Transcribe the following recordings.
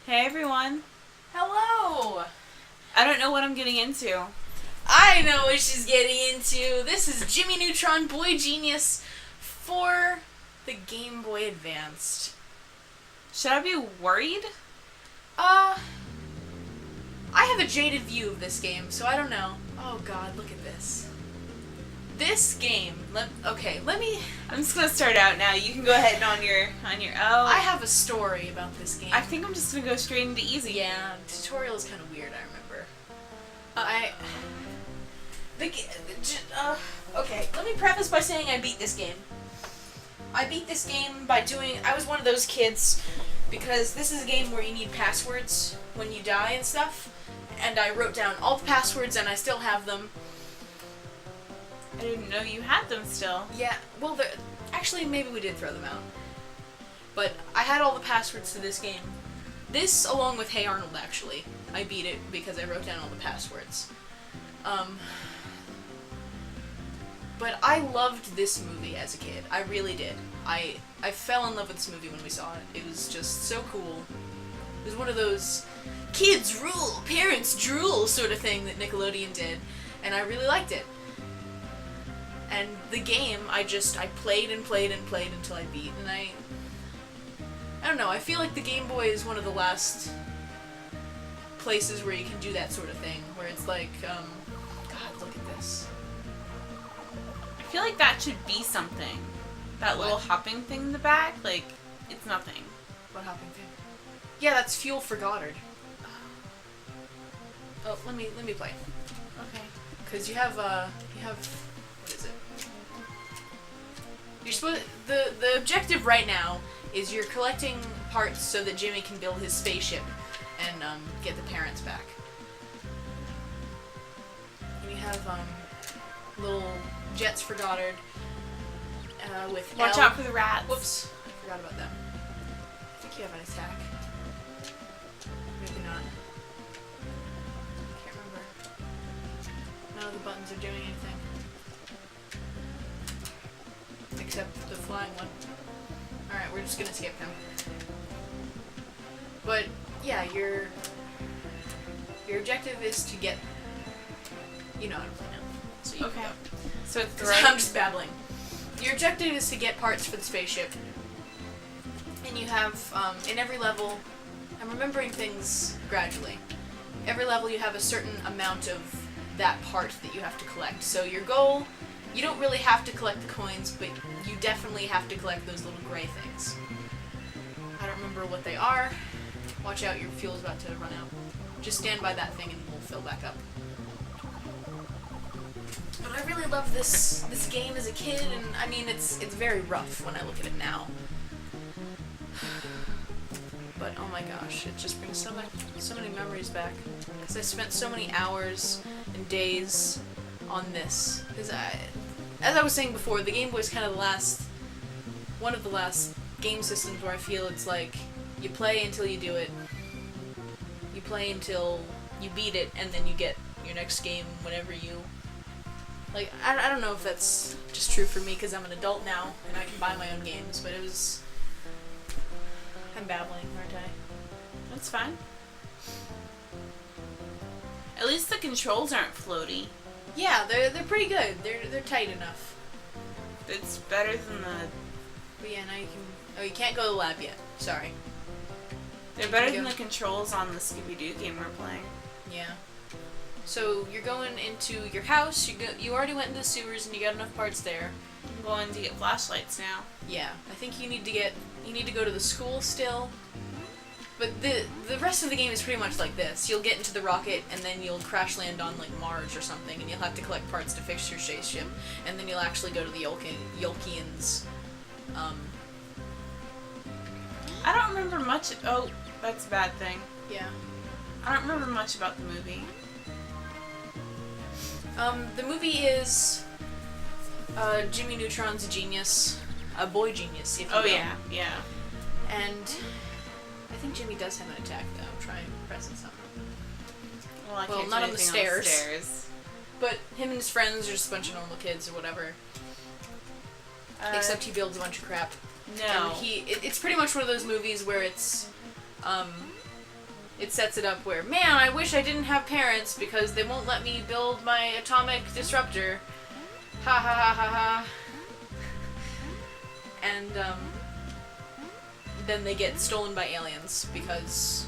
Hey everyone. Hello! I don't know what I'm getting into. I know what she's getting into. This is Jimmy Neutron Boy Genius for the Game Boy Advanced. Should I be worried? I have a jaded view of this game, so I don't know. Oh god, look at this. This game, let me... I'm just gonna start out now. You can go ahead and on your I have a story about this game. I think I'm just gonna go straight into easy. Yeah, tutorial is kind of weird, I remember. Okay, let me preface by saying I beat this game. I beat this game by I was one of those kids, because this is a game where you need passwords when you die and stuff, and I wrote down all the passwords and I still have them. I didn't know you had them still. Yeah, well, actually maybe we did throw them out. But I had all the passwords to this game. This, along with Hey Arnold, actually. I beat it because I wrote down all the passwords. But I loved this movie as a kid. I really did. I fell in love with this movie when we saw it. It was just so cool. It was one of those kids rule, parents drool sort of thing that Nickelodeon did, and I really liked it. And the game, I played and played and played until I beat, and I don't know, I feel like the Game Boy is one of the last places where you can do that sort of thing, where it's like, God, look at this. I feel like that should be something. That What? little hopping thing in the back, like, it's nothing. What hopping thing? Yeah, that's fuel for Goddard. Oh, let me play. Okay. Because you have, what is it? You're supposed, the objective right now is you're collecting parts so that Jimmy can build his spaceship and, get the parents back. And you have, little jets for Goddard, with Watch L. out for the rats. Whoops, I forgot about them. I think you have an attack. Maybe not. Can't remember. None of the buttons are doing anything. Except the flying one. Alright, we're just gonna skip him. But, yeah, your objective is to get... You know how to play now. So you Okay. can go. So it's 'Cause right. I'm just babbling. Your objective is to get parts for the spaceship. And you have, in every level, I'm remembering things gradually. Every level you have a certain amount of that part that you have to collect. So your goal, you don't really have to collect the coins, but you definitely have to collect those little gray things. I don't remember what they are. Watch out, your fuel's about to run out. Just stand by that thing and we'll fill back up. But I really loved this game as a kid, and I mean, it's very rough when I look at it now. But oh my gosh, it just brings so many memories back. Because I spent so many hours and days on this. Because as I was saying before, the Game Boy is kind of one of the last game systems where I feel it's like, you play until you do it. You play until you beat it, and then you get your next game whenever you... Like, I don't know if that's just true for me because I'm an adult now and I can buy my own games, but it was... I'm babbling, aren't I? That's fine. At least the controls aren't floaty. Yeah, they're pretty good. They're tight enough. It's better than the... But yeah, now you can... Oh, you can't go to the lab yet. Sorry. They're better than the controls on the Scooby-Doo game we're playing. Yeah. So you're going into your house. You already went into the sewers and you got enough parts there. I'm going to get flashlights now. Yeah, I think you need to go to the school still. But the rest of the game is pretty much like this. You'll get into the rocket and then you'll crash land on like Mars or something, and you'll have to collect parts to fix your spaceship, and then you'll actually go to the Yolkians. I don't remember much. Oh, that's a bad thing. Yeah. I don't remember much about the movie. The movie is Jimmy Neutron's a genius, a boy genius, if you will. Oh yeah, yeah. And I think Jimmy does have an attack though. I'm trying pressing something. Well, I Well, can't not do on the anything stairs. But him and his friends are just a bunch of normal kids or whatever. Except he builds a bunch of crap. No. And it's pretty much one of those movies where it's, it sets it up where, man, I wish I didn't have parents because they won't let me build my atomic disruptor. Ha ha ha ha ha. And then they get stolen by aliens because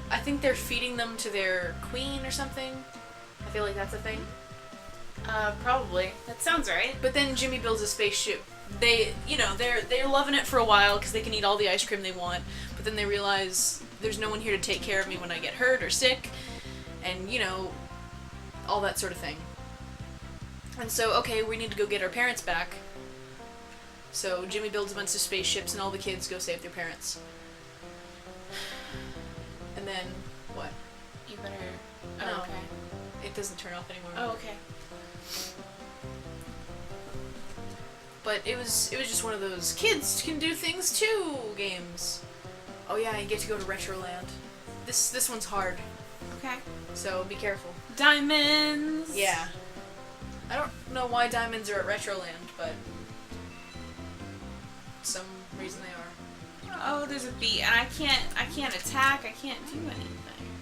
I think they're feeding them to their queen or something. I feel like that's a thing. Probably. That sounds right. But then Jimmy builds a spaceship. They're loving it for a while because they can eat all the ice cream they want. But then they realize there's no one here to take care of me when I get hurt or sick, and all that sort of thing. And so, okay, we need to go get our parents back. So Jimmy builds a bunch of spaceships, and all the kids go save their parents. And then what? You better. No. Oh, okay. It doesn't turn off anymore. Oh, okay. But it was just one of those kids can do things too games. Oh yeah, you get to go to Retroland. This one's hard, Okay. so be careful. Diamonds. Yeah. I don't know why diamonds are at Retroland, but some reason they are. Oh, there's a bee, and I can't attack. I can't do anything.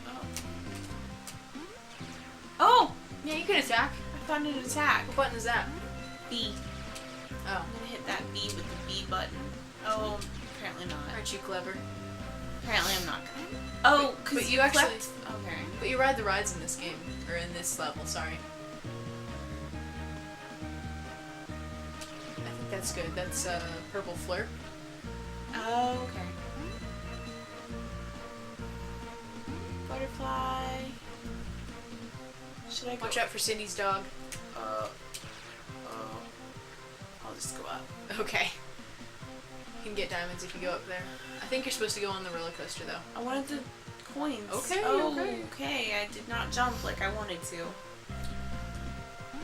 Oh. Oh! Yeah, you can attack. I found an attack. What button is that? B. Oh. I'm gonna hit that B with the B button. Oh, apparently not. Aren't you clever? Apparently I'm not gonna. Oh, because but you actually. Okay. But you ride the rides in this game, or in this level. Sorry. I think that's good. That's purple fleur. Oh, okay. Butterfly. Should I go? Watch out for Cindy's dog. Oh. I'll just go up. Okay. You can get diamonds if you go up there. I think you're supposed to go on the roller coaster though. I wanted the coins. Okay, oh, okay. I did not jump like I wanted to.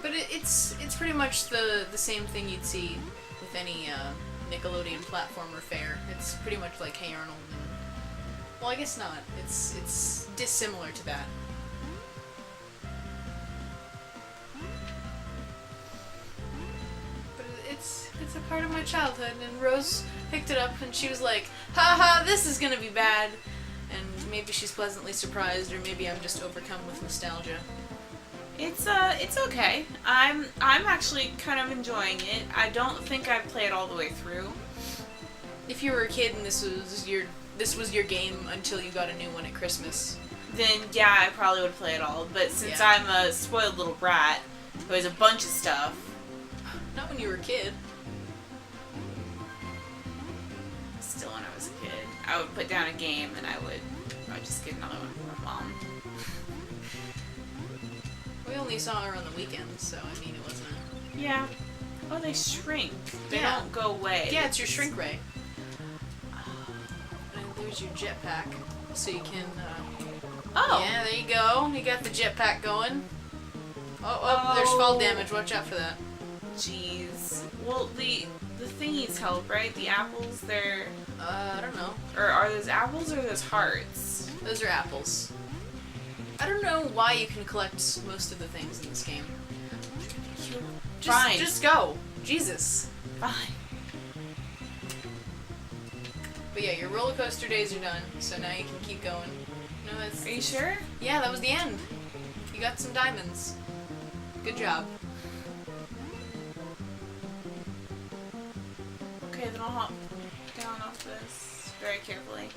But it's pretty much the same thing you'd see with any Nickelodeon platformer fare. It's pretty much like Hey Arnold. And, well, I guess not. It's dissimilar to that. But it's a part of my childhood, and Rose picked it up and she was like, "Ha, this is gonna be bad." And maybe she's pleasantly surprised, or maybe I'm just overcome with nostalgia. It's okay. I'm actually kind of enjoying it. I don't think I played all the way through. If you were a kid and this was your game until you got a new one at Christmas, Then yeah, I probably would play it all. But since Yeah. I'm a spoiled little brat, there's a bunch of stuff. not when you were a kid. Still, when I was a kid, I would put down a game and I would just get another one from my mom. We only saw her on the weekends, so I mean it wasn't. Yeah. Oh, they shrink. They Yeah. don't go away. Yeah, it's your shrink ray. And there's your jetpack, so you can. Oh. Yeah, there you go. You got the jetpack going. Oh, there's fall damage. Watch out for that. Jeez. Well, the thingies help, right? The apples, they're... I don't know. Or are those apples or those hearts? Those are apples. I don't know why you can collect most of the things in this game. Fine. Just go. Jesus. Fine. But yeah, your roller coaster days are done, so now you can keep going. No, it's. Are you sure? Yeah, that was the end. You got some diamonds. Good job. Okay, then I'll hop down off this very carefully.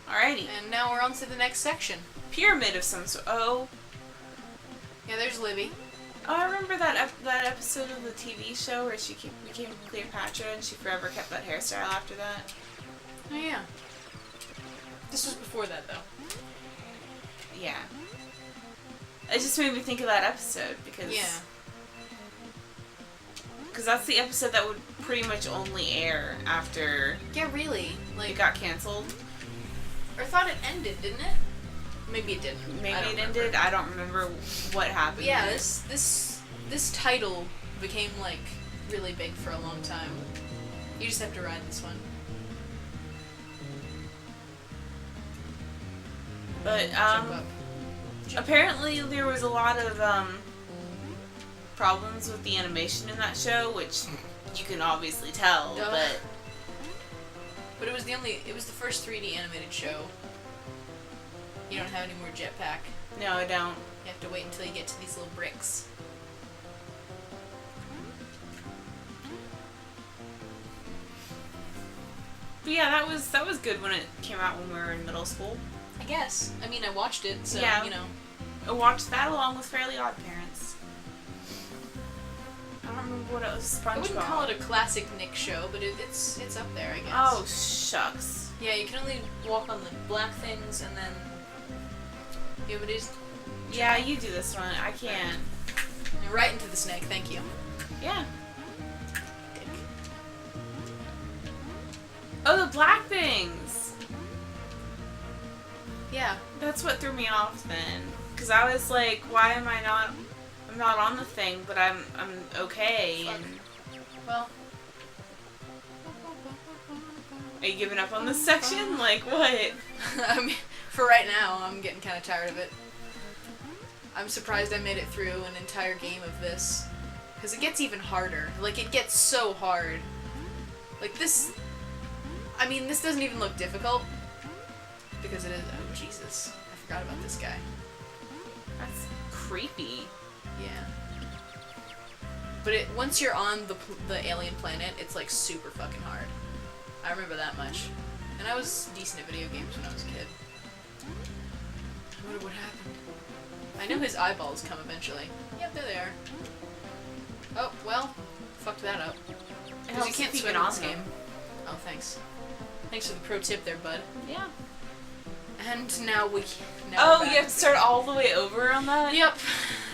Alrighty. And now we're on to the next section. Pyramid of some sort. Oh. Yeah, there's Libby. Oh, I remember that episode of the TV show where she became Cleopatra and she forever kept that hairstyle after that. Oh yeah. This was before that though. Yeah. It just made me think of that episode because... Yeah. Because that's the episode that would pretty much only air after Yeah, really. it got canceled. Or I thought it ended, didn't it? Maybe it didn't. Maybe I don't it remember. ended. I don't remember what happened. But yeah, this title became like really big for a long time. You just have to ride this one. But Jump up. apparently there was a lot of problems with the animation in that show, which you can obviously tell. Duh. But But it was the first 3D animated show. You don't have any more jetpack. No, I don't. You have to wait until you get to these little bricks. But yeah, that was good when it came out when we were in middle school. I guess. I mean, I watched it, so, Yeah. you know. I watched that along with Fairly Odd Parents. I don't remember what it was. SpongeBob. I wouldn't call it a classic Nick show, but it's up there, I guess. Oh, shucks. Yeah, you can only walk on the black things, and then... Yeah, but it's... Yeah, you do this one. I can't. Right into the snake, thank you. Yeah. Oh, the black things! Yeah. That's what threw me off then. Because I was like, why am I not... I'm not on the thing, but I'm okay. Fuck. And Well... are you giving up on this section? Like, what? I mean, for right now, I'm getting kind of tired of it. I'm surprised I made it through an entire game of this. Because it gets even harder. Like, it gets so hard. Like, this... I mean, this doesn't even look difficult. Because it is... Oh, Jesus. I forgot about this guy. That's creepy. Yeah. But once you're on the alien planet, it's, like, super fucking hard. I remember that much. And I was decent at video games when I was a kid. I wonder what happened. I know his eyeballs come eventually. Yep, there they are. Oh, well, fucked that up. Because you can't swim in this game. Oh, thanks. Thanks for the pro tip there, bud. Yeah. And now we... Oh, you have to start all the way over on that? Yep.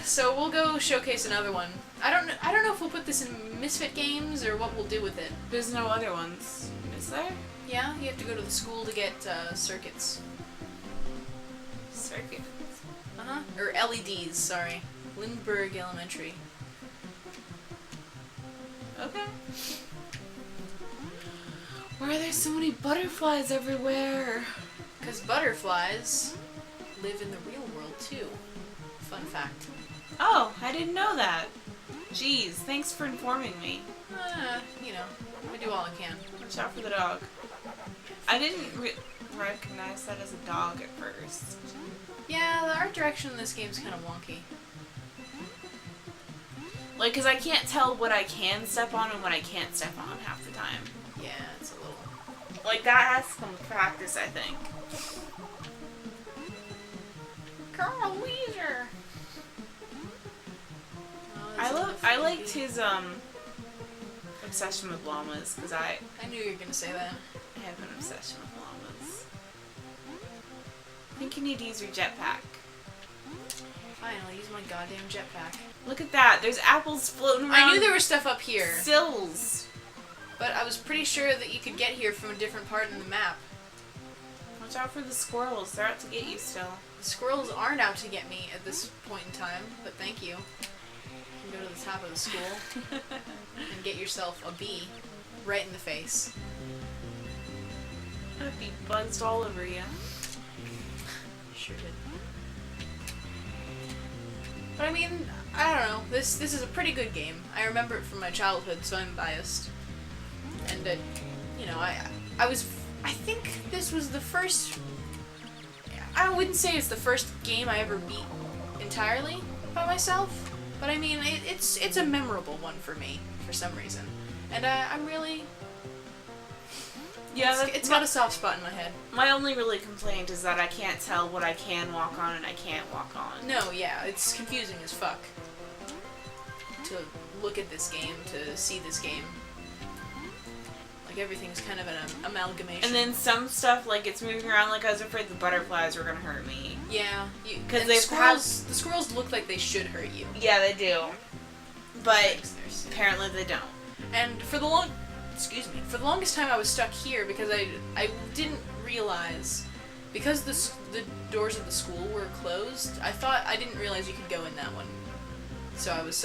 So we'll go showcase another one. I don't know if we'll put this in Misfit Games or what we'll do with it. There's no other ones. Is there? Yeah, you have to go to the school to get circuits. Circuit. Uh-huh. Or LEDs, sorry. Lindbergh Elementary. Okay. Why are there so many butterflies everywhere? Because butterflies live in the real world, too. Fun fact. Oh, I didn't know that. Jeez, thanks for informing me. You know, I do all I can. Watch out for the dog. I didn't recognize that as a dog at first. Yeah, the art direction in this game's kind of wonky. Like, because I can't tell what I can step on and what I can't step on half the time. Yeah, it's a little... Like, that has to come with practice, I think. Carl Weezer! Oh, I liked his, obsession with llamas, because I knew you were gonna say that. have an obsession with llamas. I think you need to use your jetpack. Fine, I'll use my goddamn jetpack. Look at that, there's apples floating around. I knew there was stuff up here. Sills. But I was pretty sure that you could get here from a different part in the map. Watch out for the squirrels, they're out to get you still. The squirrels aren't out to get me at this point in time, but thank you. You can go to the top of the school and get yourself a bee right in the face. I'd be buzzed all over you. Sure did. But I mean, I don't know. This is a pretty good game. I remember it from my childhood, so I'm biased. And you know, I think this was the first. I wouldn't say it's the first game I ever beat entirely by myself, but I mean, it's a memorable one for me for some reason, and I'm really. Yeah, it's got a soft spot in my head. My only really complaint is that I can't tell what I can walk on and I can't walk on. No, yeah, it's confusing as fuck to look at this game, to see this game. Like, everything's kind of an amalgamation. And then some stuff, like, it's moving around like I was afraid the butterflies were gonna hurt me. Yeah, because the squirrels look like they should hurt you. Yeah, they do. But apparently they don't. And for the longest time I was stuck here because I didn't realize, because the doors of the school were closed, I didn't realize you could go in that one. So I was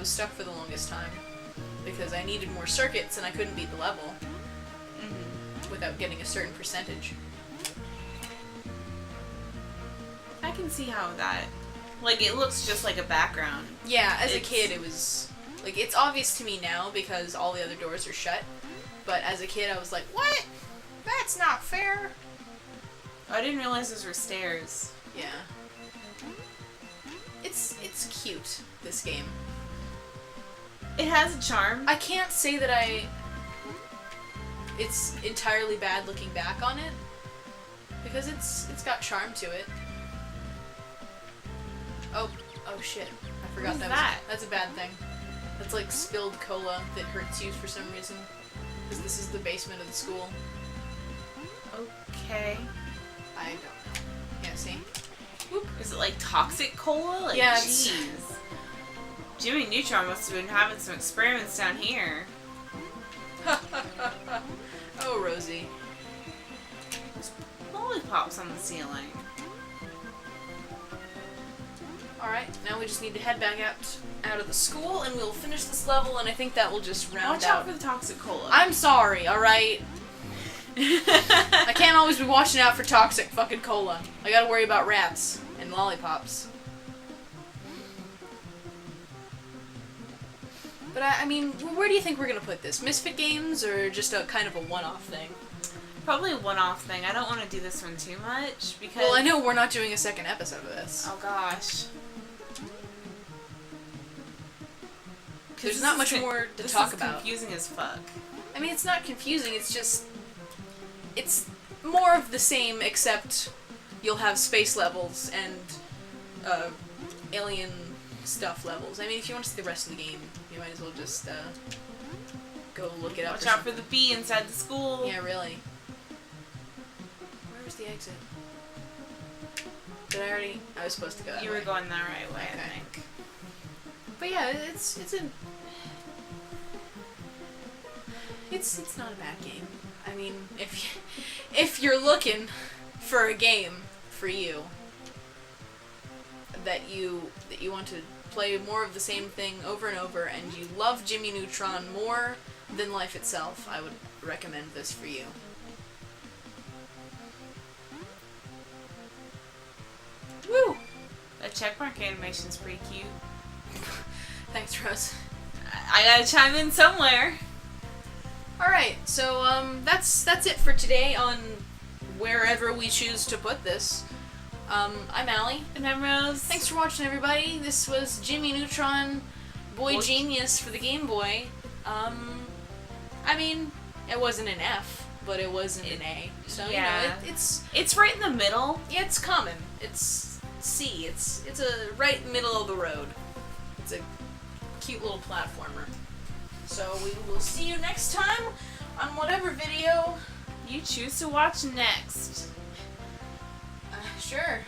stuck for the longest time because I needed more circuits and I couldn't beat the level without getting a certain percentage. I can see how that, like, it looks just like a background. Yeah, as a kid it was, like, it's obvious to me now because all the other doors are shut, but as a kid I was like, what? That's not fair. I didn't realize those were stairs. Yeah. It's cute, this game. It has a charm. I can't say that it's entirely bad looking back on it, because it's got charm to it. Oh shit. I forgot What is that that? that's a bad thing. That's like spilled cola that hurts you for some reason. Because this is the basement of the school. Okay. I don't know. Yeah, see? Whoop. Is it like toxic cola? Like, Yeah, jeez. Jimmy Neutron must have been having some experiments down here. Oh, Rosie. There's lollipops on the ceiling. Alright, now we just need to head back out of the school, and we'll finish this level, and I think that will just round Watch out. out for the toxic cola. I'm sorry, alright? I can't always be watching out for toxic fucking cola. I gotta worry about rats and lollipops. But I mean, where do you think we're gonna put this? Misfit Games, or just a kind of a one-off thing? Probably a one-off thing. I don't want to do this one too much because. Well, I know we're not doing a second episode of this. Oh gosh. There's not much more to talk about. This is confusing as fuck. I mean, it's not confusing, it's just... It's more of the same, except you'll have space levels and alien stuff levels. I mean, if you want to see the rest of the game, you might as well just go look it up. Watch out for the bee inside the school. Yeah, really. Where's the exit? Did I already... I was supposed to go that You way. were going the right way, Okay. I think. But yeah, it's not a bad game. I mean, if you're looking for a game for you that you want to play more of the same thing over and over, and you love Jimmy Neutron more than life itself, I would recommend this for you. Woo! That checkmark animation's pretty cute. Thanks, Rose. I gotta chime in somewhere. Alright, so that's it for today on wherever we choose to put this. I'm Allie. And I'm Rose. Thanks for watching, everybody. This was Jimmy Neutron, Boy Genius for the Game Boy. I mean, it wasn't an F, but it wasn't an A. So, yeah. you know, it's right in the middle. yeah, it's common. It's C. It's a right middle of the road. It's a cute little platformer. So we will see you next time on whatever video You choose to watch next. Sure.